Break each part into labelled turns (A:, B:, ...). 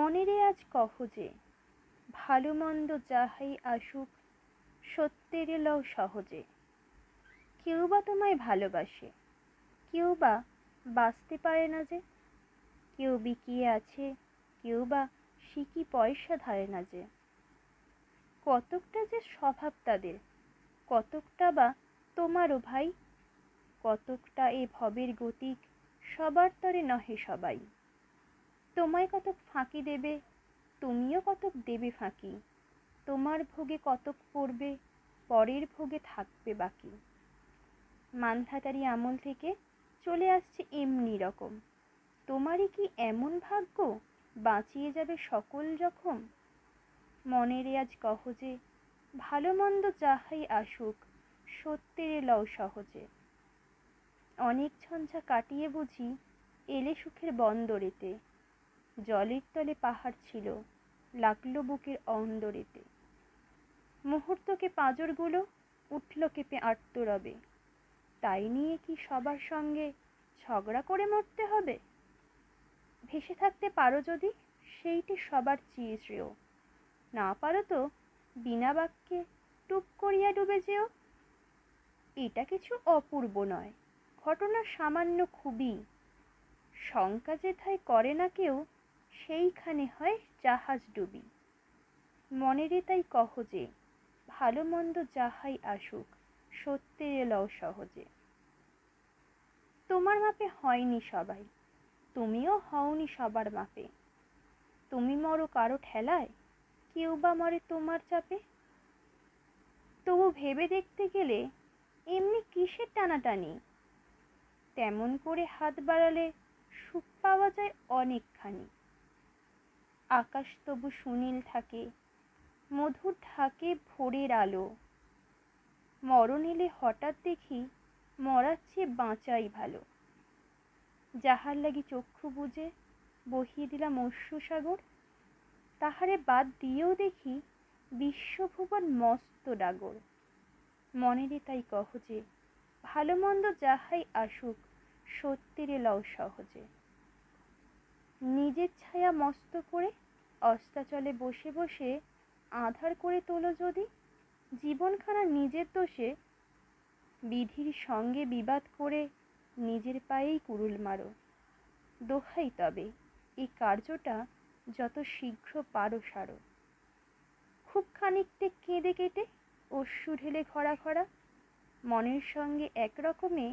A: মনেরে আজ কহ যে, ভালো মন্দ যাহাই আসুক, সত্যেরে লও সহজে। কেউ বা তোমায় ভালোবাসে, কেউ বা বাঁচতে পারে না যে। কেউ বিকিয়ে আছে, কেউ বা সিকি পয়সা ধারে না যে। কতকটা যে স্বভাব তাদের, কতকটা বা তোমারও ভাই। কতকটা এ ভবের গতিক, সবার তরে নহে সবাই। তোমায় কতক ফাঁকি দেবে, তুমিও কতক দেবে ফাঁকি। তোমার ভোগে কতক পড়বে, পরের ভোগে থাকবে বাকি। মান্ধাতারি আমল থেকে চলে আসছে এমনি রকম। তোমারই কি এমন ভাগ্য, বাঁচিয়ে যাবে সকল জখম। মনেরে আজ কহ যে, ভালো মন্দ যাহাই আসুক, সত্যেরে লও সহজে। অনেক ঝঞ্ঝা কাটিয়ে বুঝি এলে সুখের বন্দরেতে। জলের তলে পাহাড় ছিল, লাগলো বুকের অন্দরেতে। মুহূর্তকে পাঁজরগুলো উঠল কেঁপে আর্তরবে। তাই নিয়ে কি সবার সঙ্গে ঝগড়া করে মরতে হবে? ভেসে থাকতে পারো যদি, সেইটি সবার চেয়ে শ্রেয়। না পারো তো বিনা বাক্যে টুপ করিয়া ডুবে যেও। এটা কিছু অপূর্ব নয়, ঘটনা সামান্য খুবই। শঙ্কা যেথায় করে না কেউ, সেইখানে হয় জাহাজ ডুবি। মনেরে তাই কহ যে, ভালো মন্দ যাহাই আসুক, সত্যেরে লও সহজে। তোমার মাপে হয়নি সবাই, তুমিও হওনি সবার মাপে। তুমি মরো কারো ঠেলায়, কেউ বা মরে তোমার চাপে। তবু ভেবে দেখতে গেলে এমনি কিসের টানাটানি। তেমন করে হাত বাড়ালে সুখ পাওয়া যায় অনেকখানি। আকাশ তবু সুনীল থাকে, মধুর ঢাকে ভোরের আলো। মরণ এলে হঠাৎ দেখি, মরার চেয়ে বাঁচাই ভালো। যাহার লাগি চক্ষু বুজে বহিয়ে দিলাম অশ্রুসাগর, তাহারে বাদ দিয়েও দেখি বিশ্বভুবন মস্ত ডাগর। মনেরে তাই কহ যে, ভালো মন্দ যাহাই আসুক, সত্যেরে লও সহজে। নিজের ছায়া মস্ত করে অস্তাচলে বসে বসে আঁধার করে তোলো যদি। জীবনখানা নিজের দোষে বিধির সঙ্গে বিবাদ করে নিজের পায়েই কুড়ুল মারো। দোহাই তবে এই কার্যটা যত শীঘ্র পারো সারো। খুব খানিকটে কেঁদে কেটে অশ্রু ঢেলে খরা খরা, মনের সঙ্গে একরকমে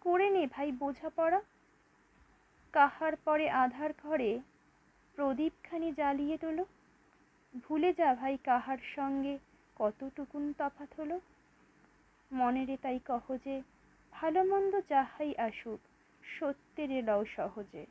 A: করে নে ভাই বোঝাপড়া। কাহার পরে আধার ঘরে প্রদীপখানি জ্বালিয়ে তোলো। ভুলে যা ভাই কাহার সঙ্গে কতটুকুন তফাৎ হলো। মনেরে তাই কহ যে, ভালো মন্দ যাহাই আসুক, সত্যেরে লও সহজে।